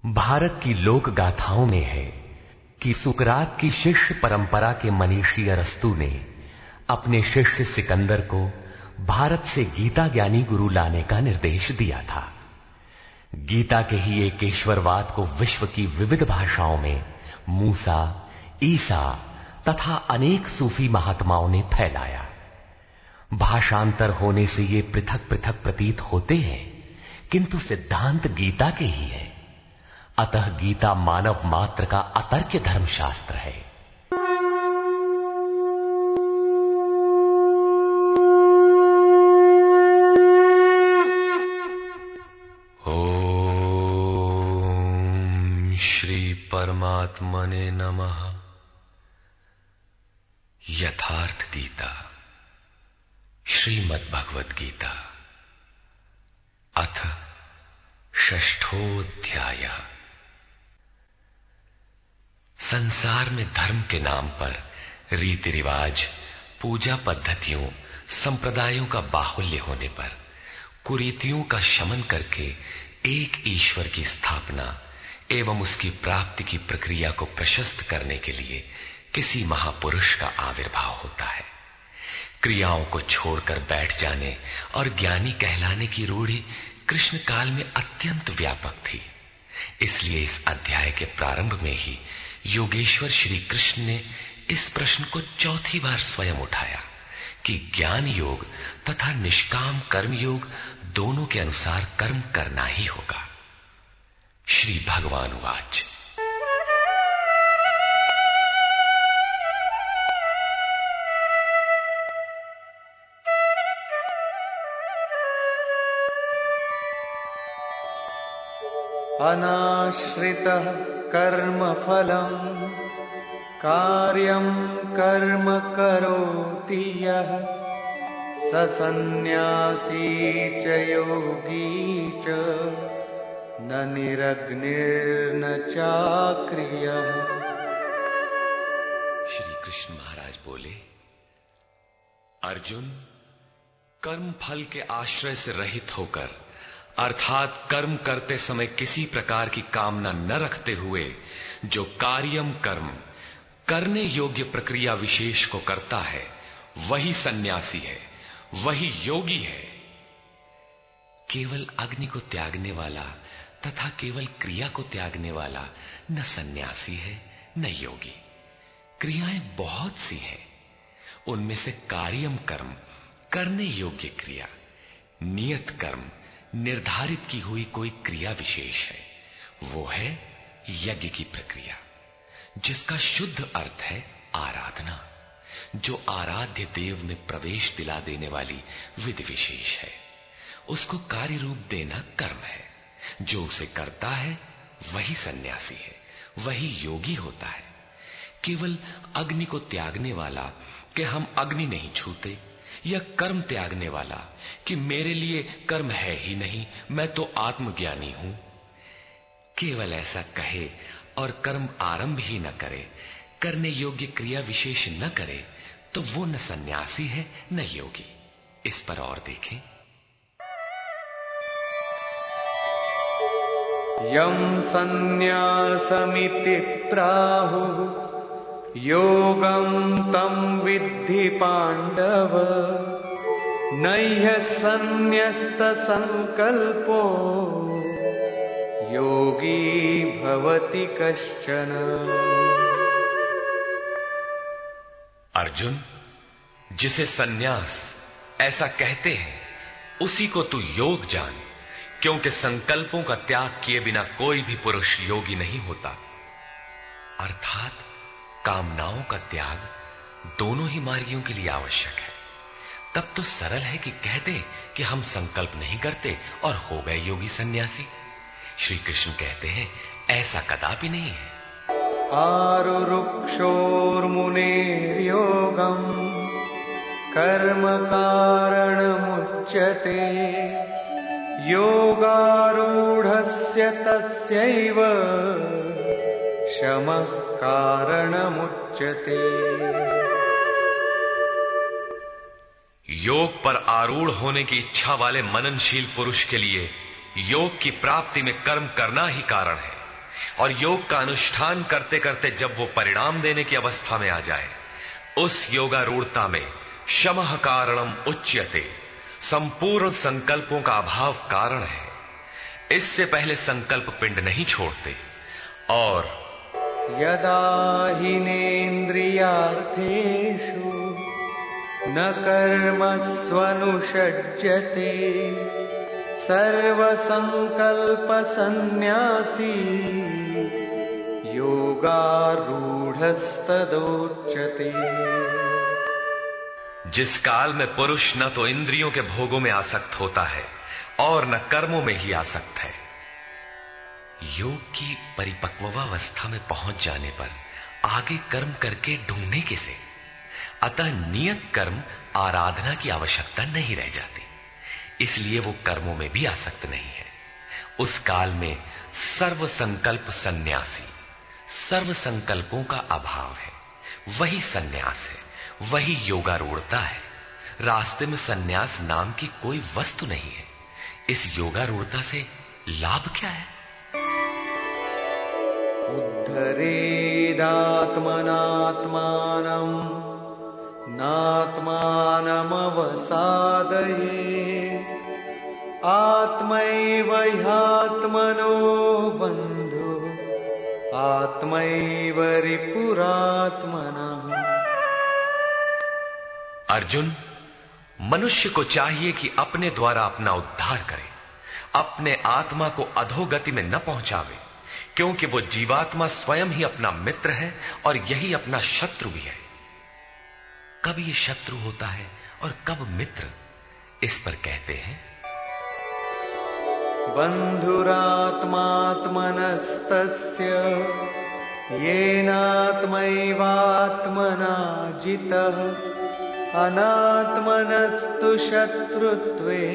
भारत की लोक गाथाओं में है कि सुकरात की शिष्य परंपरा के मनीषी अरस्तु ने अपने शिष्य सिकंदर को भारत से गीता ज्ञानी गुरु लाने का निर्देश दिया था। गीता के ही एक ईश्वरवाद को विश्व की विविध भाषाओं में मूसा, ईसा तथा अनेक सूफी महात्माओं ने फैलाया। भाषांतर होने से ये पृथक पृथक प्रतीत होते हैं, किंतु सिद्धांत गीता के ही है। अतः गीता मानव मात्र का अतर्क्य धर्मशास्त्र है। ओम श्री परमात्मने नमः। यथार्थ गीता श्रीमद् भगवद गीता अथ षष्ठोऽध्यायः। संसार में धर्म के नाम पर रीति रिवाज, पूजा पद्धतियों, संप्रदायों का बाहुल्य होने पर कुरीतियों का शमन करके एक ईश्वर की स्थापना एवं उसकी प्राप्ति की प्रक्रिया को प्रशस्त करने के लिए किसी महापुरुष का आविर्भाव होता है। क्रियाओं को छोड़कर बैठ जाने और ज्ञानी कहलाने की रूढ़ि कृष्ण काल में अत्यंत व्यापक थी। इसलिए इस अध्याय के प्रारंभ में ही योगेश्वर श्री कृष्ण ने इस प्रश्न को चौथी बार स्वयं उठाया कि ज्ञान योग तथा निष्काम कर्म योग दोनों के अनुसार कर्म करना ही होगा। श्री भगवान वाच। अनाश्रितः कर्मफलम् कार्यं कर्म करोति यः स सन्न्यासी च योगी च न निरग्निर्न चाक्रियः। श्री कृष्ण महाराज बोले, अर्जुन, कर्म फल के आश्रय से रहित होकर अर्थात कर्म करते समय किसी प्रकार की कामना न रखते हुए जो कार्यम कर्म करने योग्य प्रक्रिया विशेष को करता है, वही सन्यासी है, वही योगी है। केवल अग्नि को त्यागने वाला तथा केवल क्रिया को त्यागने वाला न सन्यासी है न योगी। क्रियाएं बहुत सी हैं, उनमें से कार्यम कर्म करने योग्य क्रिया, नियत कर्म निर्धारित की हुई कोई क्रिया विशेष है, वो है यज्ञ की प्रक्रिया, जिसका शुद्ध अर्थ है आराधना, जो आराध्य देव में प्रवेश दिला देने वाली विधि विशेष है। उसको कार्य रूप देना कर्म है। जो उसे करता है वही सन्यासी है, वही योगी होता है। केवल अग्नि को त्यागने वाला कि हम अग्नि नहीं छूते, या कर्म त्यागने वाला कि मेरे लिए कर्म है ही नहीं, मैं तो आत्मज्ञानी हूं, केवल ऐसा कहे और कर्म आरंभ ही न करे, करने योग्य क्रिया विशेष न करे, तो वो न सन्यासी है न योगी। इस पर और देखें। यम सन्न्यासमिति प्राहुः योगं तं विद्धि पांडव नह्य सन्न्यस्त संकल्पो योगी भवति कश्चन। अर्जुन, जिसे सन्यास ऐसा कहते हैं उसी को तू योग जान, क्योंकि संकल्पों का त्याग किए बिना कोई भी पुरुष योगी नहीं होता। अर्थात कामनाओं का त्याग दोनों ही मार्गियों के लिए आवश्यक है। तब तो सरल है कि कह दे कि हम संकल्प नहीं करते और हो गए योगी सन्यासी। श्री कृष्ण कहते हैं ऐसा कदापि नहीं है। आरुरुक्षोर्मुनेर्योगं कर्म कारणमुच्यते योगारूढ़स्य तस्यैव शमः कारणमुच्यते। योग पर आरूढ़ होने की इच्छा वाले मननशील पुरुष के लिए योग की प्राप्ति में कर्म करना ही कारण है। और योग का अनुष्ठान करते करते जब वो परिणाम देने की अवस्था में आ जाए, उस योगारूढ़ता में शमः कारणम उच्यते, संपूर्ण संकल्पों का अभाव कारण है। इससे पहले संकल्प पिंड नहीं छोड़ते। और यदा हीनेन्द्रियार्थेषु न कर्मस्वनुषज्यते सर्वसंकल्प सन्न्यासी योगारूढ़स्तदोच्यते। जिस काल में पुरुष न तो इंद्रियों के भोगों में आसक्त होता है और न कर्मों में ही आसक्त है, योग की परिपक्वावस्था में पहुंच जाने पर आगे कर्म करके ढूंढने किसे। अतः नियत कर्म आराधना की आवश्यकता नहीं रह जाती, इसलिए वो कर्मों में भी आसक्त नहीं है। उस काल में सर्व संकल्प सन्यासी, सर्व संकल्पों का अभाव है, वही सन्यास है, वही योगारूढ़ता है। रास्ते में सन्यास नाम की कोई वस्तु नहीं है। इस योगारूढ़ता से लाभ क्या है? उद्धरेदात्मनात्मानं नात्मानमवसादयेत् आत्मैव ह्यात्मनो बन्धु आत्मैव रिपुरात्मनः। अर्जुन, मनुष्य को चाहिए कि अपने द्वारा अपना उद्धार करे, अपने आत्मा को अधोगति में न पहुंचावे, क्योंकि वो जीवात्मा स्वयं ही अपना मित्र है और यही अपना शत्रु भी है। कब ये शत्रु होता है और कब मित्र, इस पर कहते हैं बन्धुरात्मात्मनस्तस्य येनात्मैवात्मना जितः अनात्मनस्तु शत्रुत्वे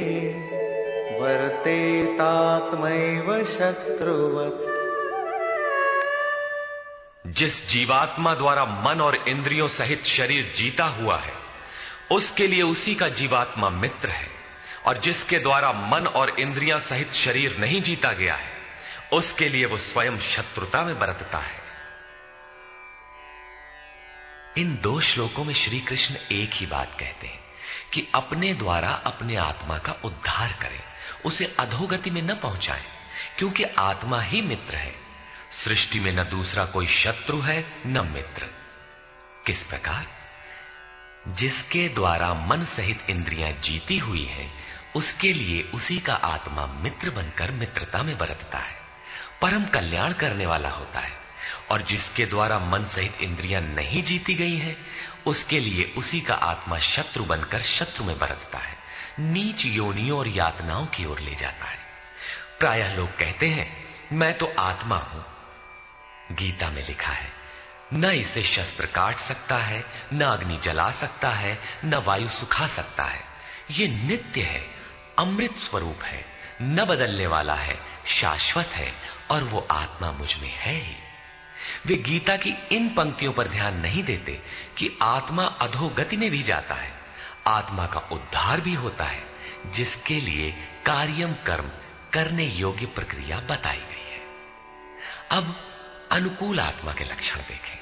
वर्तेतात्मैव शत्रुवत्। जिस जीवात्मा द्वारा मन और इंद्रियों सहित शरीर जीता हुआ है, उसके लिए उसी का जीवात्मा मित्र है, और जिसके द्वारा मन और इंद्रियां सहित शरीर नहीं जीता गया है, उसके लिए वो स्वयं शत्रुता में बरतता है। इन दो श्लोकों में श्री कृष्ण एक ही बात कहते हैं कि अपने द्वारा अपने आत्मा का उद्धार करें, उसे अधोगति में न पहुंचाएं, क्योंकि आत्मा ही मित्र है। सृष्टि में न दूसरा कोई शत्रु है न मित्र। किस प्रकार? जिसके द्वारा मन सहित इंद्रियां जीती हुई हैं, उसके लिए उसी का आत्मा मित्र बनकर मित्रता में बरतता है, परम कल्याण करने वाला होता है। और जिसके द्वारा मन सहित इंद्रियां नहीं जीती गई हैं, उसके लिए उसी का आत्मा शत्रु बनकर शत्रु में बरतता है, नीच योनियों और यातनाओं की ओर ले जाता है। प्रायः लोग कहते हैं, मैं तो आत्मा हूं। गीता में लिखा है, न इसे शस्त्र काट सकता है, न अग्नि जला सकता है, न वायु सुखा सकता है। ये नित्य है, अमृत स्वरूप है, न बदलने वाला है, शाश्वत है, और वो आत्मा मुझ में है ही। वे गीता की इन पंक्तियों पर ध्यान नहीं देते कि आत्मा अधोगति में भी जाता है, आत्मा का उद्धार भी होता है, जिसके लिए कार्यम कर्म करने योग्य प्रक्रिया बताई गई है। अब अनुकूल आत्मा के लक्षण देखें।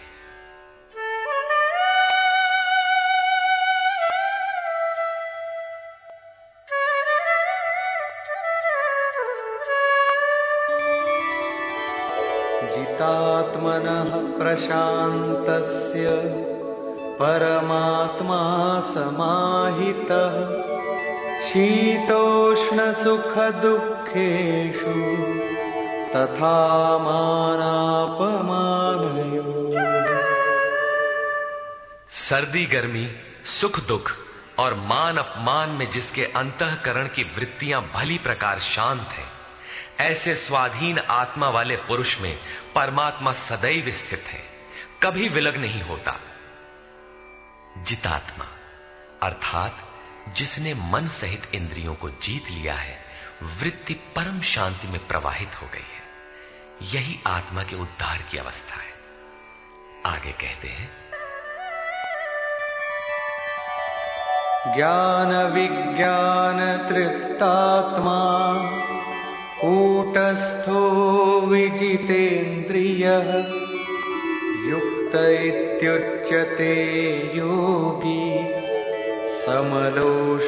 जितात्मनः प्रशान्तस्य परमात्मा समाहितः शीतोष्णसुखदुःखेषु तथा मानापमानयोः। सर्दी गर्मी, सुख दुख और मान अपमान में जिसके अंतःकरण की वृत्तियां भली प्रकार शांत हैं, ऐसे स्वाधीन आत्मा वाले पुरुष में परमात्मा सदैव स्थित है, कभी विलग नहीं होता। जितात्मा अर्थात जिसने मन सहित इंद्रियों को जीत लिया है, वृत्ति परम शांति में प्रवाहित हो गई है, यही आत्मा के उद्धार की अवस्था है। आगे कहते हैं, ज्ञान विज्ञान तृप्तात्मा कूटस्थो विजितेन्द्रियः युक्त इत्युच्यते योगी समलोष्टाश्मकाञ्चनः।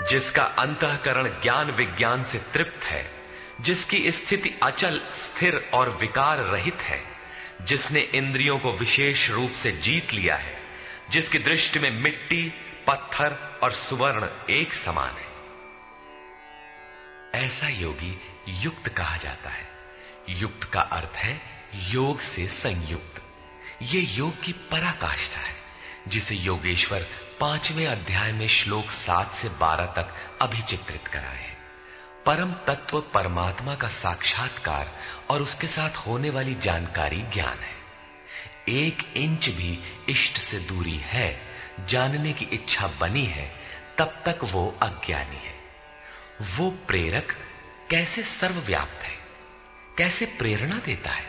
जिसका अंतःकरण ज्ञान विज्ञान से तृप्त है, जिसकी स्थिति अचल स्थिर और विकार रहित है, जिसने इंद्रियों को विशेष रूप से जीत लिया है, जिसकी दृष्टि में मिट्टी, पत्थर और सुवर्ण एक समान है, ऐसा योगी युक्त कहा जाता है। युक्त का अर्थ है योग से संयुक्त। ये योग की पराकाष्ठा है, जिसे योगेश्वर 5वें अध्याय में श्लोक 7 से 12 तक अभिचित्रित कराए हैं। परम तत्व परमात्मा का साक्षात्कार और उसके साथ होने वाली जानकारी ज्ञान है। 1 इंच भी इष्ट से दूरी है, जानने की इच्छा बनी है, तब तक वो अज्ञानी है। वो प्रेरक कैसे सर्वव्याप्त है, कैसे प्रेरणा देता है,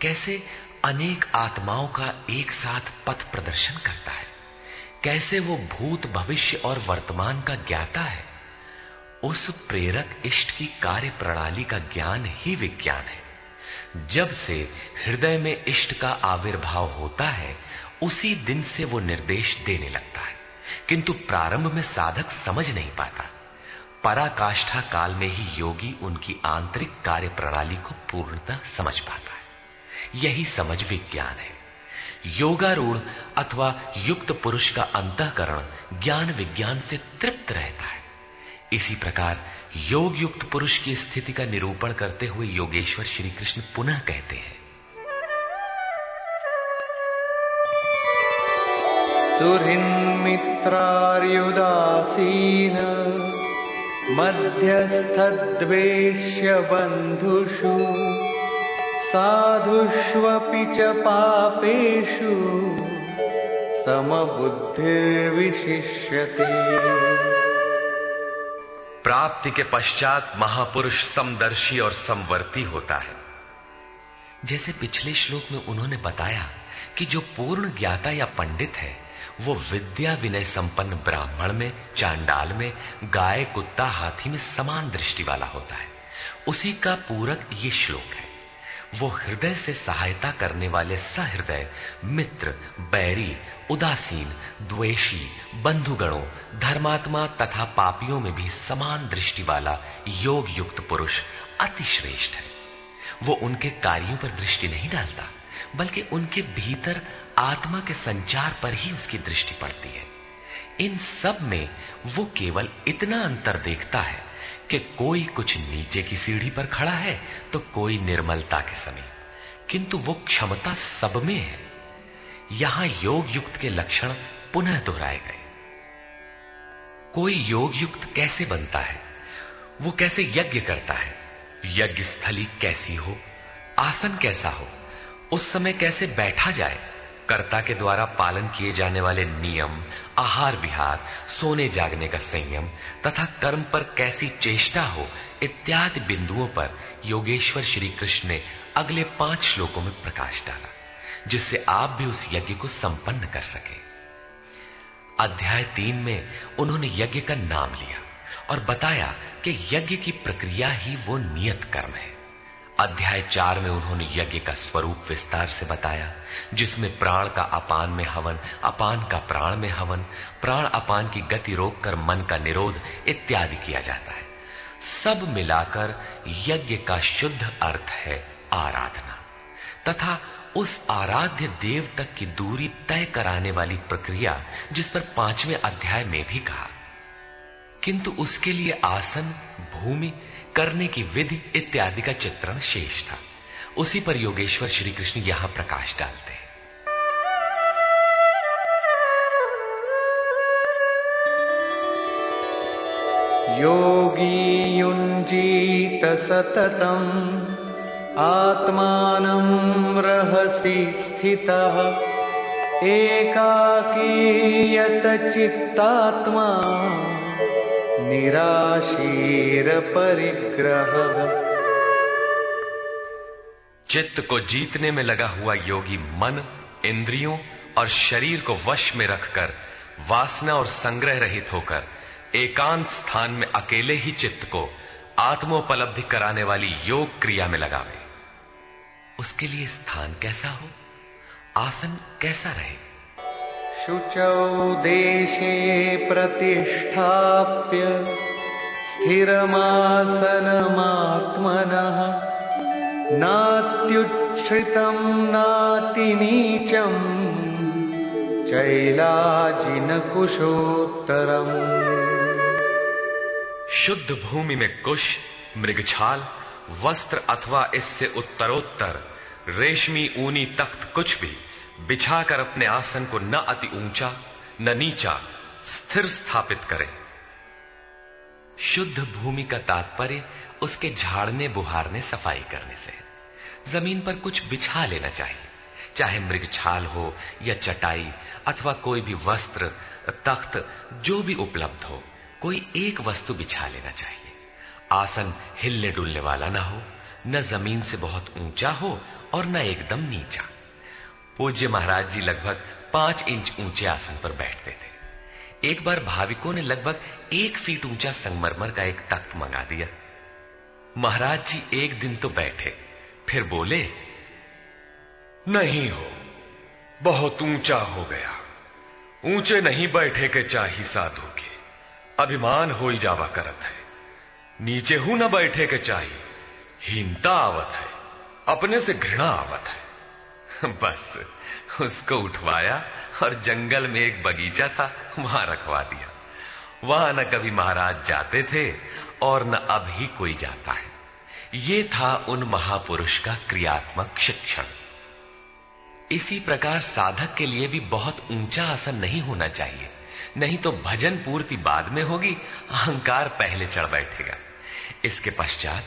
कैसे अनेक आत्माओं का एक साथ पथ प्रदर्शन करता है, कैसे वो भूत भविष्य और वर्तमान का ज्ञाता है। उस प्रेरक इष्ट की कार्य प्रणाली का ज्ञान ही विज्ञान है। जब से हृदय में इष्ट का आविर्भाव होता है, उसी दिन से वो निर्देश देने लगता है, किंतु प्रारंभ में साधक समझ नहीं पाता। पराकाष्ठा काल में ही योगी उनकी आंतरिक कार्य प्रणाली को पूर्णतः समझ पाता है। यही समझ विज्ञान है। योगारूढ़ अथवा युक्त पुरुष का अंतःकरण ज्ञान विज्ञान से तृप्त रहता है। इसी प्रकार योग युक्त पुरुष की स्थिति का निरूपण करते हुए योगेश्वर श्री कृष्ण पुनः कहते हैं, सुहृन्मित्रार्युदासीन मध्यस्थद्वेष्य बन्धुषु साधुष्वपि च पापेषु समबुद्धिर्विशिष्यते। प्राप्ति के पश्चात महापुरुष समदर्शी और समवर्ती होता है। जैसे पिछले श्लोक में उन्होंने बताया कि जो पूर्ण ज्ञाता या पंडित है, वो विद्या विनय संपन्न ब्राह्मण में, चांडाल में, गाय, कुत्ता, हाथी में समान दृष्टि वाला होता है। उसी का पूरक ये श्लोक है। वो हृदय से सहायता करने वाले सहृदय, मित्र, बैरी, उदासीन, द्वेषी, बंधुगणों, धर्मात्मा तथा पापियों में भी समान दृष्टि वाला योग युक्त पुरुष अति श्रेष्ठ है। वो उनके कार्यों पर दृष्टि नहीं डालता, बल्कि उनके भीतर आत्मा के संचार पर ही उसकी दृष्टि पड़ती है। इन सब में वो केवल इतना अंतर देखता है कि कोई कुछ नीचे की सीढ़ी पर खड़ा है तो कोई निर्मलता के समीप, किंतु वो क्षमता सब में है। यहां योग युक्त के लक्षण पुनः दोहराए गए। कोई योग युक्त कैसे बनता है, वो कैसे यज्ञ करता है, यज्ञ स्थली कैसी हो, आसन कैसा हो, उस समय कैसे बैठा जाए, कर्ता के द्वारा पालन किए जाने वाले नियम, आहार विहार, सोने जागने का संयम तथा कर्म पर कैसी चेष्टा हो, इत्यादि बिंदुओं पर योगेश्वर श्री कृष्ण ने अगले 5 श्लोकों में प्रकाश डाला, जिससे आप भी उस यज्ञ को संपन्न कर सके। अध्याय 3 में उन्होंने यज्ञ का नाम लिया और बताया कि यज्ञ की प्रक्रिया ही वो नियत कर्म है। अध्याय 4 में उन्होंने यज्ञ का स्वरूप विस्तार से बताया, जिसमें प्राण का अपान में हवन, अपान का प्राण में हवन, प्राण अपान की गति रोककर मन का निरोध इत्यादि किया जाता है। सब मिलाकर यज्ञ का शुद्ध अर्थ है आराधना, तथा उस आराध्य देव तक की दूरी तय कराने वाली प्रक्रिया, जिस पर 5वें अध्याय में भी कहा। किंतु उसके लिए आसन, भूमि, करने की विधि इत्यादि का चित्रण शेष था। उसी पर योगेश्वर श्री कृष्ण यहां प्रकाश डालते हैं। योगी युञ्जीत सततम् आत्मानं रहसि स्थितः एकाकीयत चित्तात्मा निराशीर परिग्रह। चित्त को जीतने में लगा हुआ योगी मन, इंद्रियों और शरीर को वश में रखकर वासना और संग्रह रहित होकर एकांत स्थान में अकेले ही चित्त को आत्मोपलब्धि कराने वाली योग क्रिया में लगावे। उसके लिए स्थान कैसा हो, आसन कैसा रहे? शुचौ देशे प्रतिष्ठाप्य स्थिरमासनमात्मनः नात्युच्छ्रितं नातिनीचं चैलाजिनकुशोत्तरम्। शुद्ध भूमि में कुश, मृगछाल, वस्त्र अथवा इससे उत्तरोत्तर रेशमी ऊनी तख्त कुछ भी बिछाकर अपने आसन को न अति ऊंचा न नीचा स्थिर स्थापित करें। शुद्ध भूमि का तात्पर्य उसके झाड़ने बुहारने सफाई करने से है। जमीन पर कुछ बिछा लेना चाहिए, चाहे मृगछाल हो या चटाई अथवा कोई भी वस्त्र, तख्त, जो भी उपलब्ध हो, कोई एक वस्तु बिछा लेना चाहिए। आसन हिलने डुलने वाला ना हो, न जमीन से बहुत ऊंचा हो और न एकदम नीचा। पूज्य महाराज जी लगभग 5 इंच ऊंचे आसन पर बैठते थे। एक बार भाविकों ने लगभग 1 फीट ऊंचा संगमरमर का एक तख्त मंगा दिया। महाराज जी एक दिन तो बैठे, फिर बोले, नहीं हो, बहुत ऊंचा हो गया, ऊंचे नहीं बैठे के चाही साधु के, अभिमान हो ही जावा करत है, नीचे हूं न बैठे के चाही, हीनता आवत है, अपने से घृणा आवत है। बस उसको उठवाया और जंगल में एक बगीचा था, वहां रखवा दिया। वहां न कभी महाराज जाते थे और न अब ही कोई जाता है। ये था उन महापुरुष का क्रियात्मक शिक्षण। इसी प्रकार साधक के लिए भी बहुत ऊंचा आसन नहीं होना चाहिए, नहीं तो भजन पूर्ति बाद में होगी, अहंकार पहले चढ़ बैठेगा। इसके पश्चात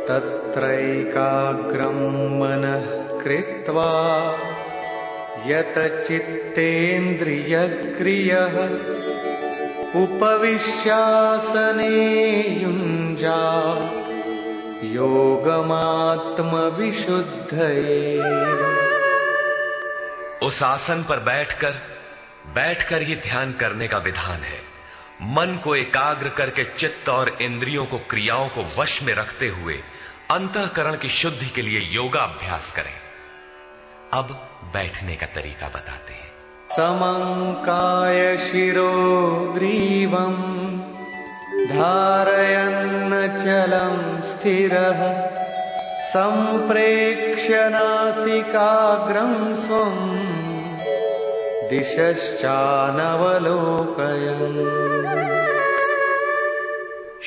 तत्रैकाग्रं मनः कृत्वा यतचित्तेन्द्रियक्रियः उपविश्यासने युञ्जात् योगमात्मविशुद्धये। उस आसन पर बैठकर ही ध्यान करने का विधान है। मन को एकाग्र करके चित्त और इंद्रियों को, क्रियाओं को वश में रखते हुए अंतःकरण की शुद्धि के लिए योगाभ्यास करें। अब बैठने का तरीका बताते हैं। समंकाय शिरो ग्रीवं धारयन्नचलं स्थिरः संप्रेक्ष्य नासिकाग्रं स्वं दिशश्चानवलोकयन्।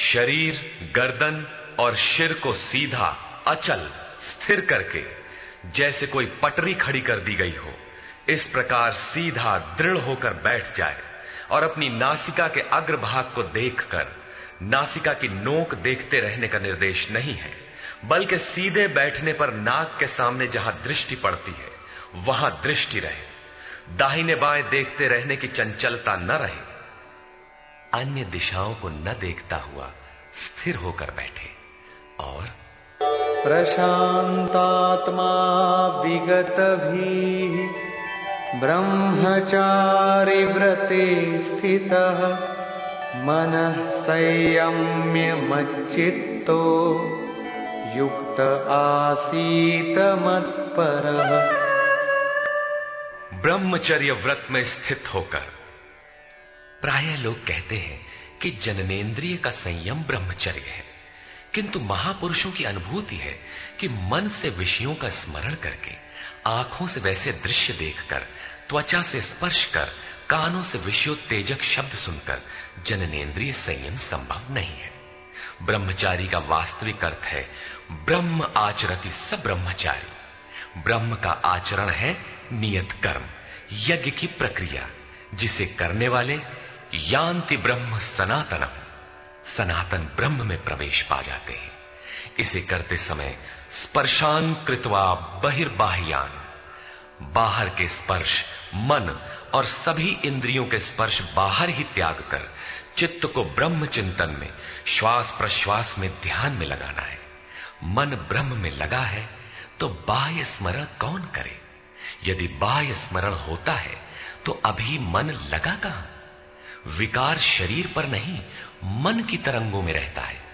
शरीर, गर्दन और सिर को सीधा, अचल, स्थिर करके जैसे कोई पटरी खड़ी कर दी गई हो, इस प्रकार सीधा दृढ़ होकर बैठ जाए और अपनी नासिका के अग्रभाग को देखकर, नासिका की नोक देखते रहने का निर्देश नहीं है, बल्कि सीधे बैठने पर नाक के सामने जहां दृष्टि पड़ती है वहां दृष्टि रहे। दाहिने बाएं देखते रहने की चंचलता न रहे। अन्य दिशाओं को न देखता हुआ स्थिर होकर बैठे और प्रशांतात्मा विगतभिः ब्रह्मचारि व्रते स्थितः मनः संयम्य मच्चित्तो युक्त आसीत मत्परः। ब्रह्मचर्य व्रत में स्थित होकर। प्रायः लोग कहते हैं कि जननेंद्रिय का संयम ब्रह्मचर्य है, किंतु महापुरुषों की अनुभूति है कि मन से विषयों का स्मरण करके, आंखों से वैसे दृश्य देखकर, त्वचा से स्पर्श कर, कानों से विषयोत्तेजक शब्द सुनकर जननेंद्रिय संयम संभव नहीं है। ब्रह्मचारी का वास्तविक अर्थ है ब्रह्म आचरति स ब्रह्मचारी। ब्रह्म का आचरण है नियत कर्म, यज्ञ की प्रक्रिया, जिसे करने वाले यान्ति ब्रह्म सनातनम, सनातन ब्रह्म में प्रवेश पा जाते हैं। इसे करते समय स्पर्शान कृत्वा बहिर्बाह्यान, बाहर के स्पर्श, मन और सभी इंद्रियों के स्पर्श बाहर ही त्याग कर चित्त को ब्रह्म चिंतन में, श्वास प्रश्वास में ध्यान में लगाना है। मन ब्रह्म में लगा है तो बाह्य स्मरण कौन करे? यदि बाह्य स्मरण होता है तो अभी मन लगा कहां? विकार शरीर पर नहीं, मन की तरंगों में रहता है।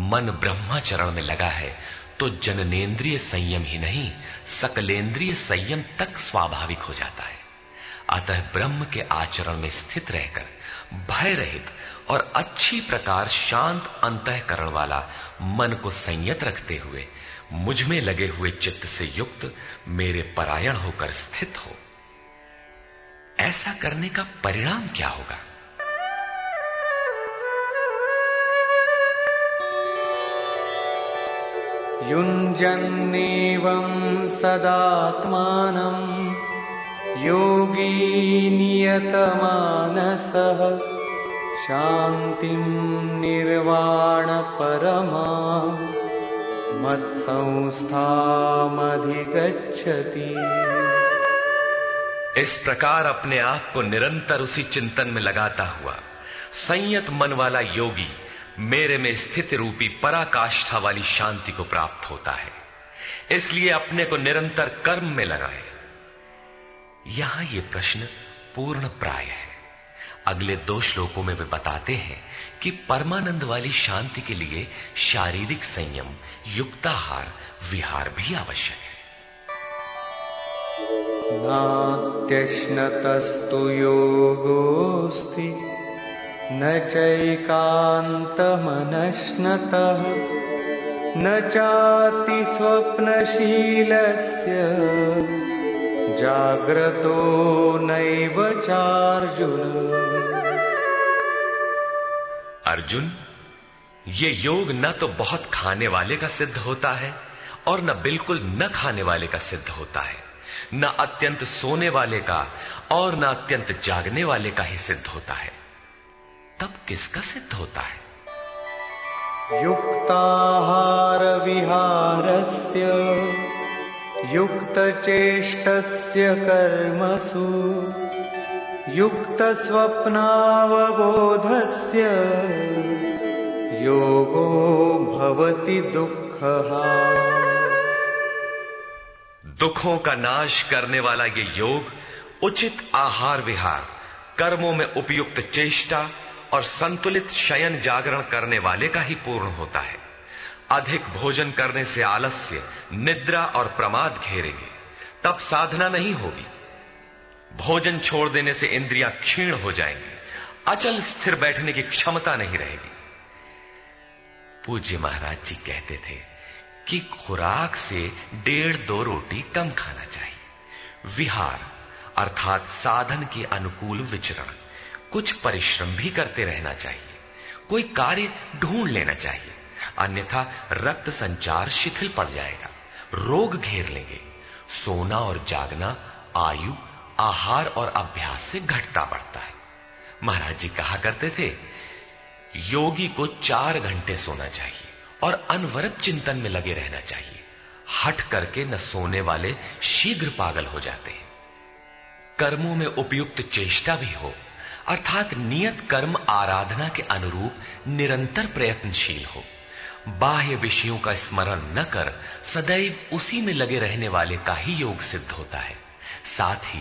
मन ब्रह्माचरण में लगा है तो जननेन्द्रिय संयम ही नहीं, सकलेंद्रिय संयम तक स्वाभाविक हो जाता है। अतः ब्रह्म के आचरण में स्थित रहकर भय रहित और अच्छी प्रकार शांत अंतःकरण वाला मन को संयत रखते हुए मुझ में लगे हुए चित्त से युक्त मेरे परायण होकर स्थित हो। ऐसा करने का परिणाम क्या होगा? युञ्जन्नेवं सदात्मानं योगी नियतमानसः शान्तिं निर्वाण परमा मत्संस्थामधिगच्छति। इस प्रकार अपने आप को निरंतर उसी चिंतन में लगाता हुआ संयत मन वाला योगी मेरे में स्थित रूपी पराकाष्ठा वाली शांति को प्राप्त होता है। इसलिए अपने को निरंतर कर्म में लगाए। यहां यह प्रश्न पूर्ण प्राय है। अगले 2 श्लोकों में वे बताते हैं कि परमानंद वाली शांति के लिए शारीरिक संयम, युक्ताहार, विहार भी आवश्यक है। नात्यश्नतस्तु योगोऽस्ति न चैकान्तमनश्नतः न चाति स्वप्नशीलस्य जाग्रतो नैव चार्जुन। अर्जुन, ये योग न तो बहुत खाने वाले का सिद्ध होता है और न बिल्कुल न खाने वाले का सिद्ध होता है, न अत्यंत सोने वाले का और न अत्यंत जागने वाले का ही सिद्ध होता है। तब किसका सिद्ध होता है? युक्ताहार विहारस्य युक्तचेष्टस्य कर्मसु युक्तस्वप्नावबोधस्य योगो भवति दुःखः। दुखों का नाश करने वाला ये योग उचित आहार विहार, कर्मों में उपयुक्त चेष्टा और संतुलित शयन जागरण करने वाले का ही पूर्ण होता है। अधिक भोजन करने से आलस्य, निद्रा और प्रमाद घेरेंगे, तब साधना नहीं होगी। भोजन छोड़ देने से इंद्रियां क्षीण हो जाएंगी, अचल स्थिर बैठने की क्षमता नहीं रहेगी। पूज्य महाराज जी कहते थे कि खुराक से 1.5-2 रोटी कम खाना चाहिए। विहार अर्थात साधन के अनुकूल विचरण, कुछ परिश्रम भी करते रहना चाहिए। कोई कार्य ढूंढ लेना चाहिए, अन्यथा रक्त संचार शिथिल पड़ जाएगा, रोग घेर लेंगे। सोना और जागना आयु, आहार और अभ्यास से घटता बढ़ता है। महाराज जी कहा करते थे, योगी को 4 घंटे सोना चाहिए और अनवरत चिंतन में लगे रहना चाहिए। हठ करके न सोने वाले शीघ्र पागल हो जाते हैं। कर्मों में उपयुक्त चेष्टा भी हो, अर्थात नियत कर्म आराधना के अनुरूप निरंतर प्रयत्नशील हो। बाह्य विषयों का स्मरण न कर सदैव उसी में लगे रहने वाले का ही योग सिद्ध होता है। साथ ही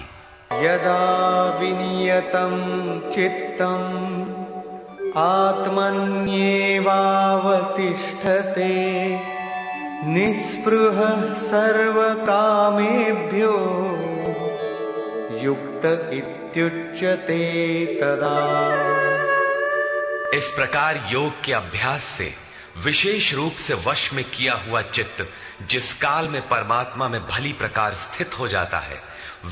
यदा विनियतं चित्तम् आत्मन्येवावतिष्ठते निःस्पृहः सर्वकामेभ्यो युक्त इत्युच्यते तदा। इस प्रकार योग के अभ्यास से विशेष रूप से वश में किया हुआ चित्त जिस काल में परमात्मा में भली प्रकार स्थित हो जाता है,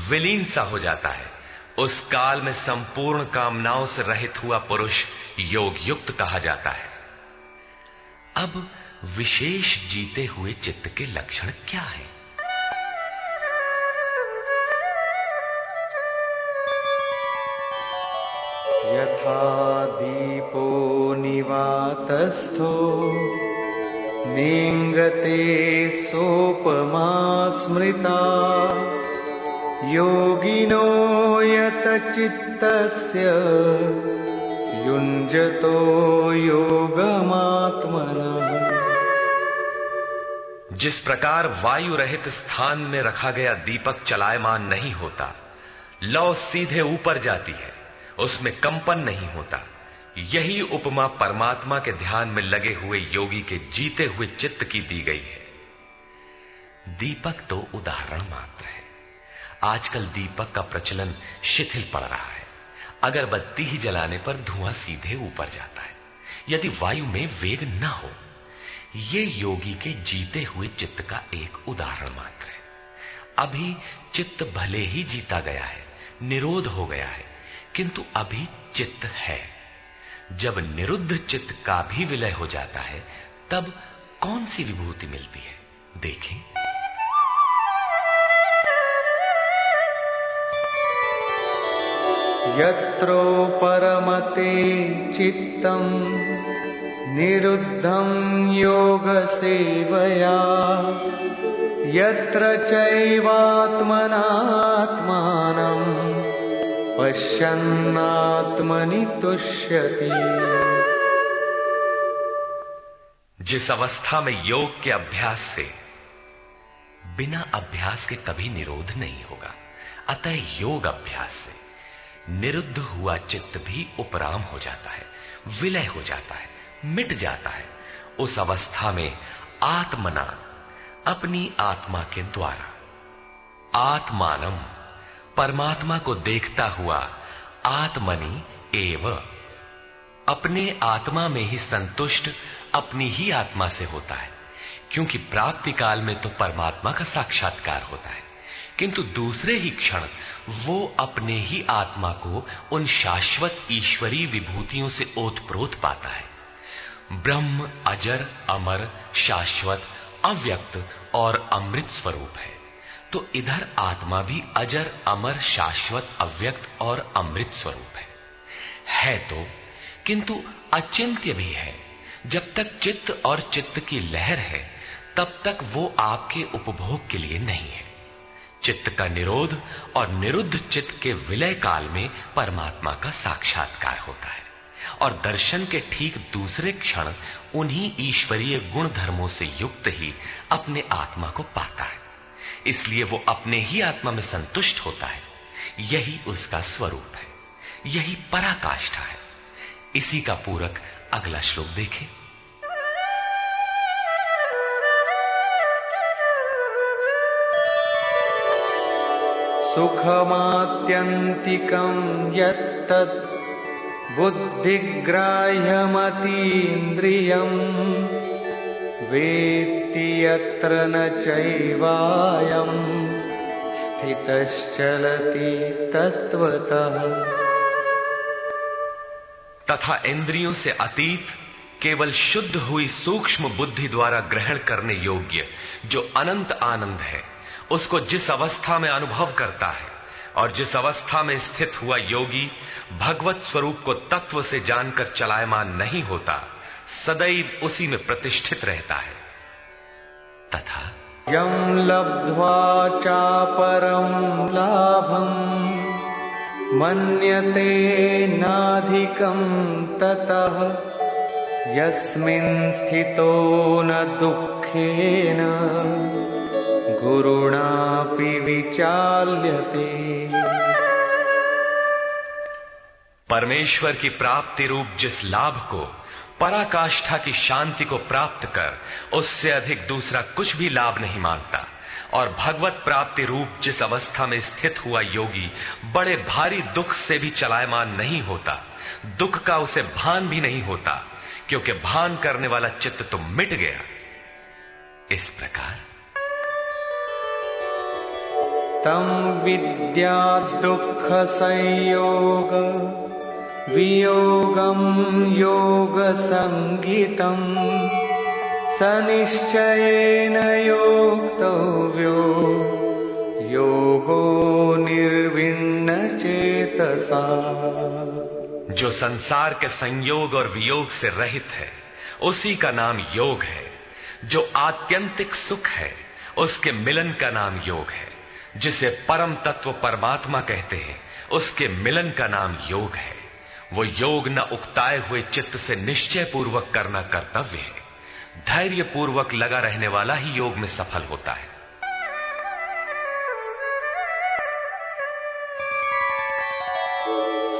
विलीन सा हो जाता है, उस काल में संपूर्ण कामनाओं से रहित हुआ पुरुष योग युक्त कहा जाता है। अब विशेष जीते हुए चित्त के लक्षण क्या हैं? यथा दीपो निवातस्थो नेङ्गते सोपमा स्मृता योगिनो यतचित्तस्य युञ्जतो योगमात्मनः। जिस प्रकार वायु रहित स्थान में रखा गया दीपक चलायमान नहीं होता, लौ सीधे ऊपर जाती है, उसमें कंपन नहीं होता, यही उपमा परमात्मा के ध्यान में लगे हुए योगी के जीते हुए चित्त की दी गई है। दीपक तो उदाहरण मात्र है। आजकल दीपक का प्रचलन शिथिल पड़ रहा है। अगरबत्ती ही जलाने पर धुआं सीधे ऊपर जाता है, यदि वायु में वेग न हो। ये योगी के जीते हुए चित्त का एक उदाहरण मात्र है। अभी चित्त भले ही जीता गया है, निरोध हो गया है, किंतु अभी चित्त है। जब निरुद्ध चित्त का भी विलय हो जाता है, तब कौन सी विभूति मिलती है, देखें। यत्रो परमते चित्तम् निरुद्धं योगसेवया यत्र चैवात्मनात्मानं पश्यन्नात्मनि तुष्यति। जिस अवस्था में योग के अभ्यास से बिना अभ्यास के कभी निरोध नहीं होगा, अतः योग अभ्यास से निरुद्ध हुआ चित्त भी उपराम हो जाता है, विलय हो जाता है, मिट जाता है। उस अवस्था में आत्मना, अपनी आत्मा के द्वारा, आत्मानम, परमात्मा को देखता हुआ, आत्मनि एव, अपने आत्मा में ही संतुष्ट अपनी ही आत्मा से होता है। क्योंकि प्राप्ति काल में तो परमात्मा का साक्षात्कार होता है, किंतु दूसरे ही क्षण वो अपने ही आत्मा को उन शाश्वत ईश्वरीय विभूतियों से ओतप्रोत पाता है। ब्रह्म अजर, अमर, शाश्वत, अव्यक्त और अमृत स्वरूप है, तो इधर आत्मा भी अजर, अमर, शाश्वत, अव्यक्त और अमृत स्वरूप है तो, किंतु अचिंत्य भी है। जब तक चित्त और चित्त की लहर है, तब तक वो आपके उपभोग के लिए नहीं है। चित्त का निरोध और निरुद्ध चित्त के विलय काल में परमात्मा का साक्षात्कार होता है, और दर्शन के ठीक दूसरे क्षण उन्हीं ईश्वरीय गुण धर्मों से युक्त ही अपने आत्मा को पाता है। इसलिए वो अपने ही आत्मा में संतुष्ट होता है। यही उसका स्वरूप है, यही पराकाष्ठा है। इसी का पूरक अगला श्लोक देखें। सुखमात्यन्तिकं यत्तद् बुद्धिग्राह्यमतीन्द्रियम् वेत्ति यत्र न चैवायं स्थितश्चलति तत्वतः। तथा इंद्रियों से अतीत, केवल शुद्ध हुई सूक्ष्म बुद्धि द्वारा ग्रहण करने योग्य जो अनंत आनंद है, उसको जिस अवस्था में अनुभव करता है और जिस अवस्था में स्थित हुआ योगी भगवत स्वरूप को तत्व से जानकर चलायमान नहीं होता, सदैव उसी में प्रतिष्ठित रहता है। तथा यं लब्ध्वा चापरं लाभं मन्यते नाधिकं ततः यस्मिन् स्थितो न दुःखेन गुरुणापि विचाल्यते। परमेश्वर की प्राप्ति रूप जिस लाभ को, पराकाष्ठा की शांति को प्राप्त कर उससे अधिक दूसरा कुछ भी लाभ नहीं मांगता, और भगवत प्राप्ति रूप जिस अवस्था में स्थित हुआ योगी बड़े भारी दुख से भी चलायमान नहीं होता, दुख का उसे भान भी नहीं होता, क्योंकि भान करने वाला चित्त तो मिट गया। इस प्रकार तम विद्या दुख संयोग वियोगम योग संगीतम सनिश्चयेन योक्तव्यो योगो निर्विण्ण चेतसा। जो संसार के संयोग और वियोग से रहित है, उसी का नाम योग है। जो आत्यंतिक सुख है, उसके मिलन का नाम योग है। जिसे परम तत्व परमात्मा कहते हैं, उसके मिलन का नाम योग है। वो योग न उकताए हुए चित्त से निश्चय पूर्वक करना कर्तव्य है। धैर्य पूर्वक लगा रहने वाला ही योग में सफल होता है।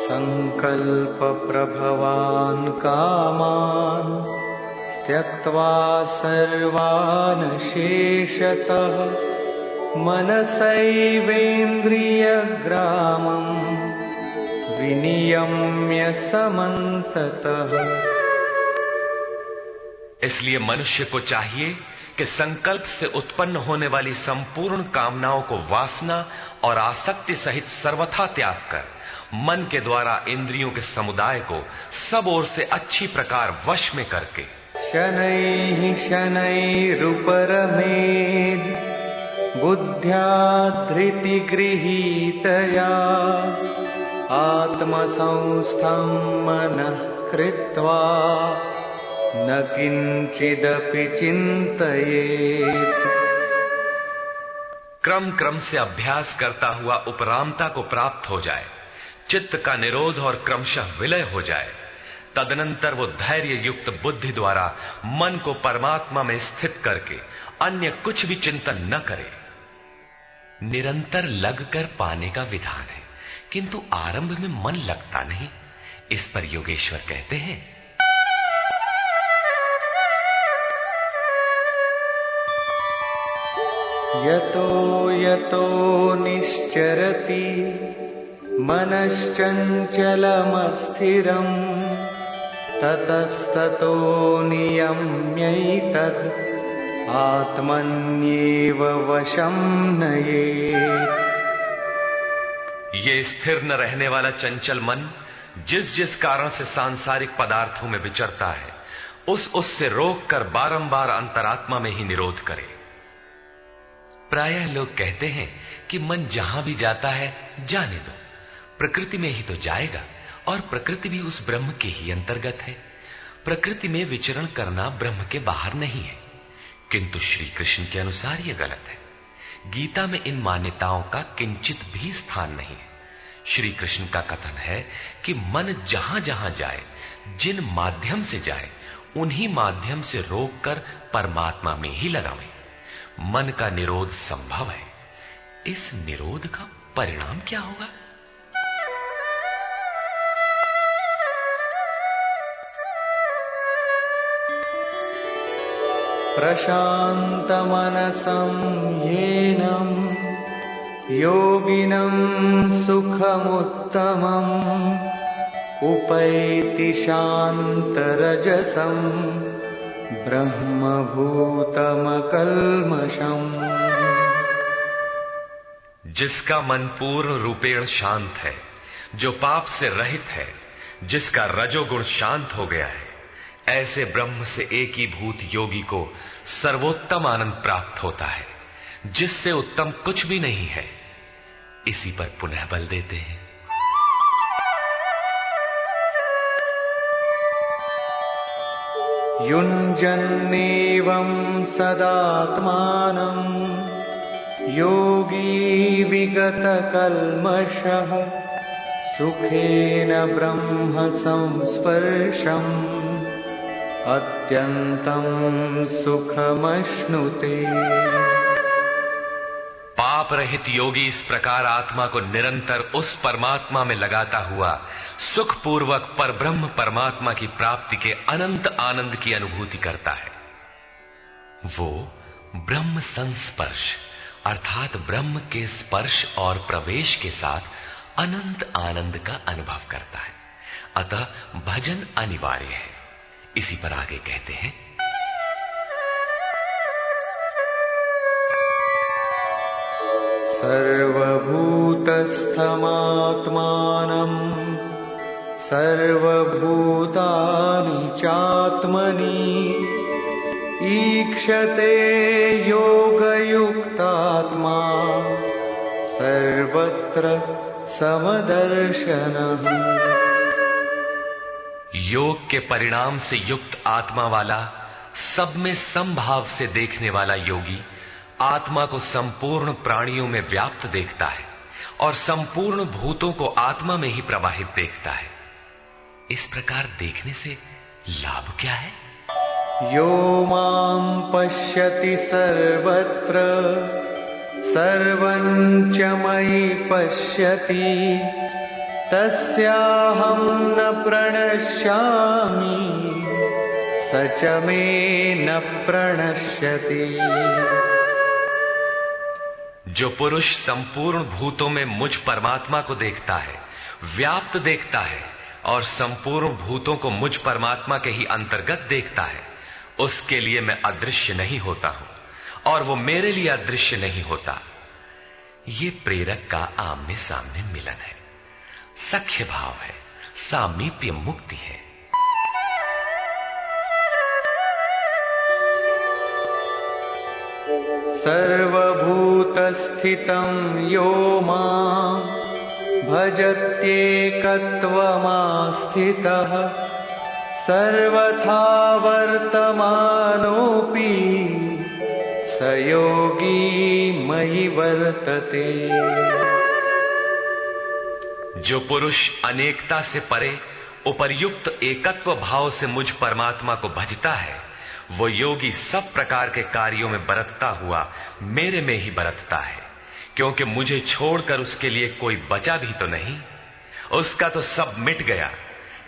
संकल्प प्रभवान कामान त्यक्त्वा सर्वान् शेषतः मनसैवेन्द्रियग्रामम् विनियम्य समन्ततः। इसलिए मनुष्य को चाहिए कि संकल्प से उत्पन्न होने वाली संपूर्ण कामनाओं को वासना और आसक्ति सहित सर्वथा त्याग कर मन के द्वारा इंद्रियों के समुदाय को सब ओर से अच्छी प्रकार वश में करके शनैः शनैरुपरमेद् बुद्ध्या धृतिगृहीतया आत्मसंस्थं मनः कृत्वा न किंचिदपि चिंतयेत्। क्रम क्रम से अभ्यास करता हुआ उपरामता को प्राप्त हो जाए, चित्त का निरोध और क्रमशः विलय हो जाए, तदनंतर वो धैर्य युक्त बुद्धि द्वारा मन को परमात्मा में स्थित करके अन्य कुछ भी चिंतन न करे। निरंतर लगकर पाने का विधान है, किंतु आरंभ में मन लगता नहीं। इस पर योगेश्वर कहते हैं, यतो यतो निश्चरति मनश्चञ्चलमस्थिरम् ततस्ततो नियम्यैतद् आत्मन्येव वशं नयेत्। ये स्थिर न रहने वाला चंचल मन जिस जिस कारण से सांसारिक पदार्थों में विचरता है, उससे रोककर बारंबार अंतरात्मा में ही निरोध करे। प्रायः लोग कहते हैं कि मन जहां भी जाता है जाने दो, प्रकृति में ही तो जाएगा और प्रकृति भी उस ब्रह्म के ही अंतर्गत है। प्रकृति में विचरण करना ब्रह्म के बाहर नहीं है। किंतु श्री कृष्ण के अनुसार यह गलत है। गीता में इन मान्यताओं का किंचित भी स्थान नहीं है। श्री कृष्ण का कथन है कि मन जहां जहां जाए, जिन माध्यम से जाए, उन्हीं माध्यम से रोककर परमात्मा में ही लगावें। मन का निरोध संभव है। इस निरोध का परिणाम क्या होगा? प्रशान्तमनसं येनं योगिनं सुखमुत्तमम् उपैति शान्तरजसं ब्रह्मभूतमकल्मषम्। जिसका मन पूर्ण रूपेण शांत है, जो पाप से रहित है, जिसका रजोगुण शांत हो गया है, ऐसे ब्रह्म से एकीभूत योगी को सर्वोत्तम आनंद प्राप्त होता है, जिससे उत्तम कुछ भी नहीं है। इसी पर पुनः बल देते हैं, युञ्जन्नेवं सदात्मानं योगी विगतकल्मषः सुखेन ब्रह्म संस्पर्शम् अत्यन्तं सुखमश्नुते। पाप रहित योगी इस प्रकार आत्मा को निरंतर उस परमात्मा में लगाता हुआ सुखपूर्वक परब्रह्म परमात्मा की प्राप्ति के अनंत आनंद की अनुभूति करता है। वो ब्रह्म संस्पर्श अर्थात ब्रह्म के स्पर्श और प्रवेश के साथ अनंत आनंद का अनुभव करता है। अतः भजन अनिवार्य है। इसी पर आगे कहते हैं, सर्वभूतस्थमात्मानं सर्वभूतानि चात्मनि ईक्षते योगयुक्तात्मा सर्वत्र समदर्शनः। योग के परिणाम से युक्त आत्मा वाला, सब में समभाव से देखने वाला योगी आत्मा को संपूर्ण प्राणियों में व्याप्त देखता है और संपूर्ण भूतों को आत्मा में ही प्रवाहित देखता है। इस प्रकार देखने से लाभ क्या है? यो मां पश्यति सर्वत्र सर्वं च मयि पश्यति तस्याहं न प्रणश्यामि स च मे न प्रणश्यति। जो पुरुष संपूर्ण भूतों में मुझ परमात्मा को देखता है, व्याप्त देखता है और संपूर्ण भूतों को मुझ परमात्मा के ही अंतर्गत देखता है, उसके लिए मैं अदृश्य नहीं होता हूं और वो मेरे लिए अदृश्य नहीं होता। ये प्रेरक का आमने सामने मिलन है, सख्य भाव है, सामीप्य मुक्ति है। सर्वभूतस्थितं यो मां भजत्येकत्वमास्थितः सर्वथा वर्तमानोऽपि स योगी मयि वर्तते। जो पुरुष अनेकता से परे उपर्युक्त एकत्व भाव से मुझ परमात्मा को भजता है, वो योगी सब प्रकार के कार्यों में बरतता हुआ मेरे में ही बरतता है, क्योंकि मुझे छोड़कर उसके लिए कोई बचा भी तो नहीं, उसका तो सब मिट गया।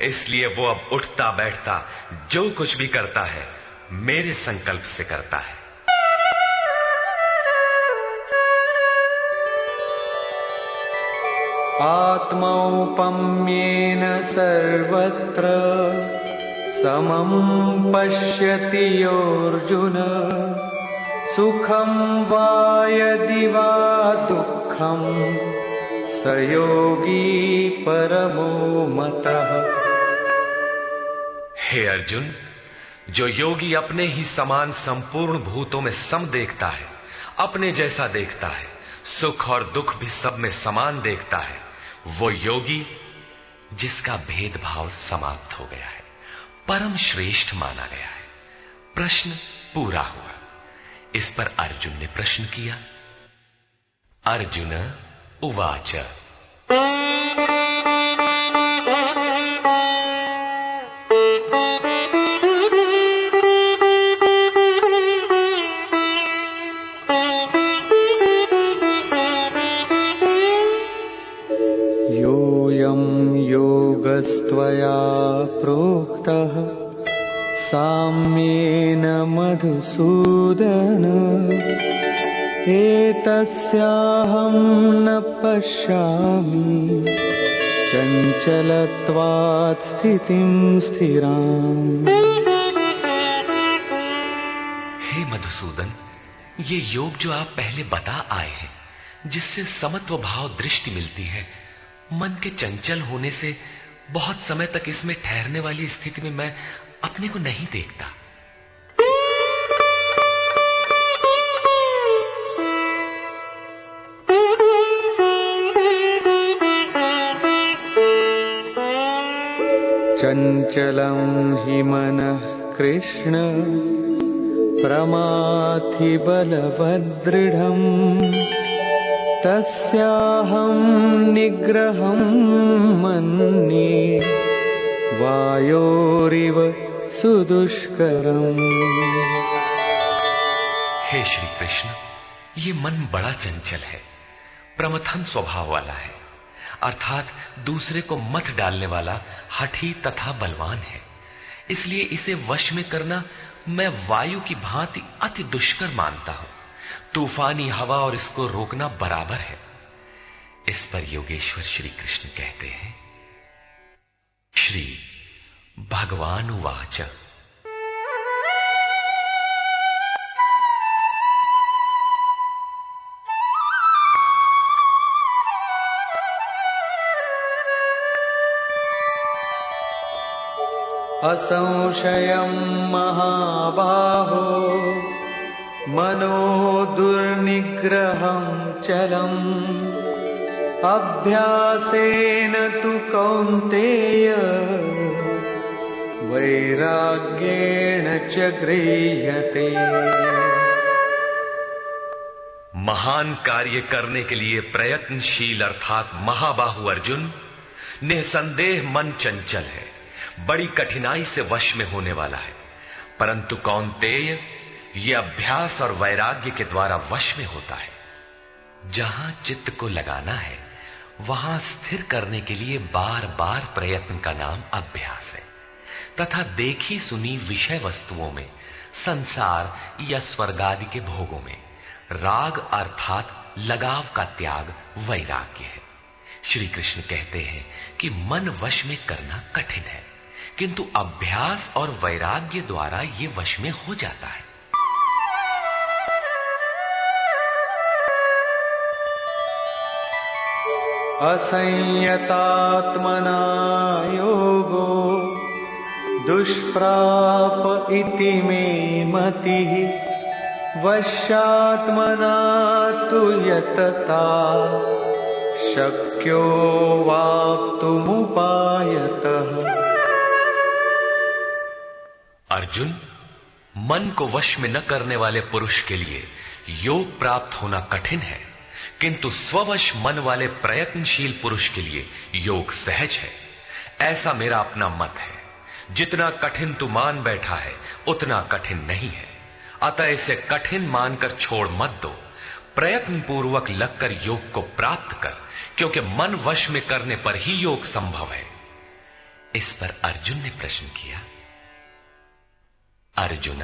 इसलिए वो अब उठता बैठता जो कुछ भी करता है मेरे संकल्प से करता है। आत्मौपम्येन सर्वत्र समं पश्यति योऽर्जुन सुखं वा यदि वा दुःखं स योगी परमो मतः। हे अर्जुन, जो योगी अपने ही समान संपूर्ण भूतों में सम देखता है, अपने जैसा देखता है, सुख और दुख भी सब में समान देखता है, वो योगी जिसका भेदभाव समाप्त हो गया है, परम श्रेष्ठ माना गया है। प्रश्न पूरा हुआ। इस पर अर्जुन ने प्रश्न किया। अर्जुन उवाच योऽयं योगस्त्वया प्रोक्तः साम्येन मधुसूदन एतस्याहं न पश्यामि चञ्चलत्वात् स्थितिं स्थिराम्। हे मधुसूदन, ये योग जो आप पहले बता आए हैं, जिससे समत्व भाव दृष्टि मिलती है, मन के चंचल होने से बहुत समय तक इसमें ठहरने वाली स्थिति में मैं अपने को नहीं देखता। चंचलं हि मनः कृष्ण प्रमाथि बलवदृढम् तस्याहं निग्रहं मन्ये वायोरिव सुदुष्करम्। हे श्री कृष्ण, ये मन बड़ा चंचल है, प्रमथन स्वभाव वाला है, अर्थात दूसरे को मत डालने वाला हठी तथा बलवान है। इसलिए इसे वश में करना मैं वायु की भांति अति दुष्कर मानता हूं। तूफानी हवा और इसको रोकना बराबर है। इस पर योगेश्वर श्री कृष्ण कहते हैं, श्री भगवान उवाच असंशयं महाबाहो मनो दुर्निग्रहं चलम् अभ्यासेन तु कौन्तेय वैराग्येण च गृह्यते। महान कार्य करने के लिए प्रयत्नशील अर्थात महाबाहु अर्जुन, निसंदेह मन चंचल है, बड़ी कठिनाई से वश में होने वाला है। परंतु कौन्तेय, यह अभ्यास और वैराग्य के द्वारा वश में होता है। जहां चित्त को लगाना है वहां स्थिर करने के लिए बार बार प्रयत्न का नाम अभ्यास है, तथा देखी सुनी विषय वस्तुओं में, संसार या स्वर्ग आदि के भोगों में राग अर्थात लगाव का त्याग वैराग्य है। श्री कृष्ण कहते हैं कि मन वश में करना कठिन है, किंतु अभ्यास और वैराग्य द्वारा यह वश में हो जाता है। असंयतात्मना योगो दुष्प्राप इति मे मतिः वश्यात्मना तु यतता शक्यो वाप्तुमुपायतः। अर्जुन, मन को वश में न करने वाले पुरुष के लिए योग प्राप्त होना कठिन है, किंतु स्ववश मन वाले प्रयत्नशील पुरुष के लिए योग सहज है। ऐसा मेरा अपना मत है। जितना कठिन तू मान बैठा है उतना कठिन नहीं है, अतः इसे कठिन मानकर छोड़ मत दो। प्रयत्न पूर्वक लगकर योग को प्राप्त कर, क्योंकि मन वश में करने पर ही योग संभव है। इस पर अर्जुन ने प्रश्न किया। अर्जुन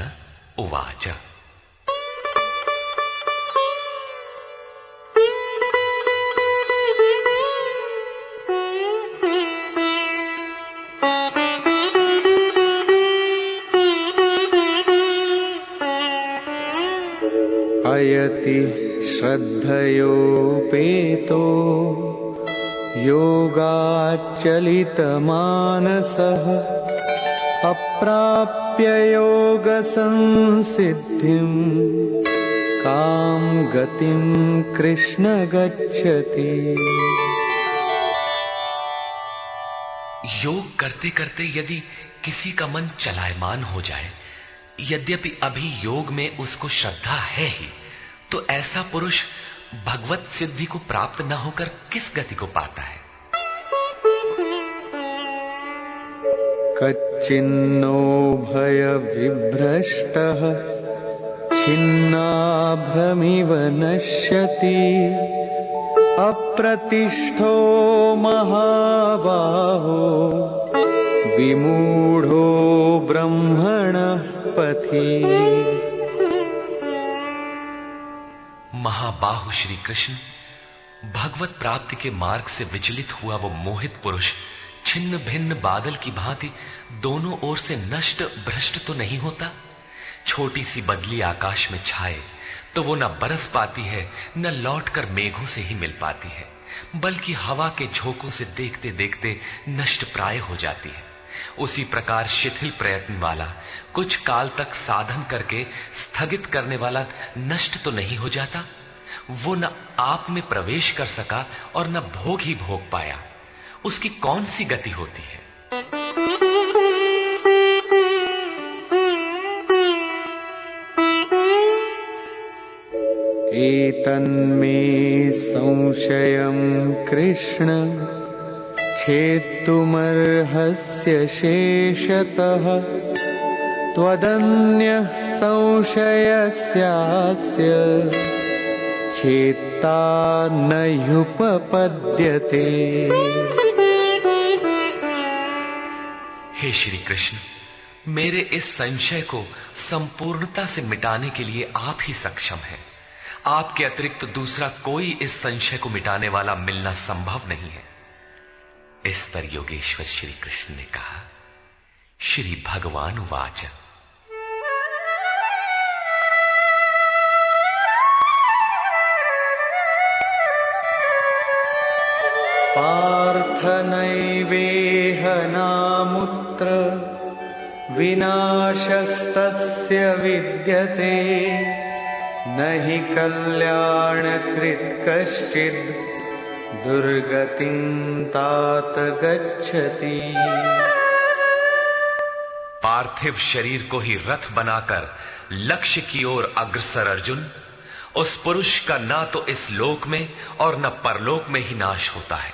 उवाच अयति श्रद्धयोपेतो योगाच्चलितमानसः अप्राप्य योगसंसिद्धिं कां गतिं कृष्ण गच्छति। योग करते करते यदि किसी का मन चलायमान हो जाए, यद्यपि अभी योग में उसको श्रद्धा है ही, तो ऐसा पुरुष भगवत सिद्धि को प्राप्त न होकर किस गति को पाता है? कच्चिन्नो भय विभ्रष्टः छिन्नाभ्रमिव नश्यति अप्रतिष्ठो महाबाहो विमूढ़ो ब्रह्मणः पथि। महाबाहु श्री कृष्ण, भगवत प्राप्ति के मार्ग से विचलित हुआ वो मोहित पुरुष छिन्न भिन्न बादल की भांति दोनों ओर से नष्ट भ्रष्ट तो नहीं होता। छोटी सी बदली आकाश में छाए तो वो न बरस पाती है, न लौटकर मेघों से ही मिल पाती है, बल्कि हवा के झोंकों से देखते देखते नष्ट प्राय हो जाती है। उसी प्रकार शिथिल प्रयत्न वाला, कुछ काल तक साधन करके स्थगित करने वाला नष्ट तो नहीं हो जाता। वो न आप में प्रवेश कर सका और न भोग ही भोग पाया, उसकी कौन सी गति होती है? एतन्मे संशयं कृष्ण छेत्तुमर्हस्य शेषतः त्वदन्यः संशयस्यास्य छेत्ता न ह्युपपद्यते। हे श्री कृष्ण, मेरे इस संशय को संपूर्णता से मिटाने के लिए आप ही सक्षम हैं। आपके अतिरिक्त दूसरा कोई इस संशय को मिटाने वाला मिलना संभव नहीं है। इस पर योगेश्वर श्री कृष्ण ने कहा। श्री भगवान उवाच पार्थ नैवेह नामुत्र विनाशस्तस्य विद्यते न हि कल्याणकृत् कश्चित् दुर्गतिं तात गच्छति। पार्थिव शरीर को ही रथ बनाकर लक्ष्य की ओर अग्रसर अर्जुन, उस पुरुष का ना तो इस लोक में और न परलोक में ही नाश होता है,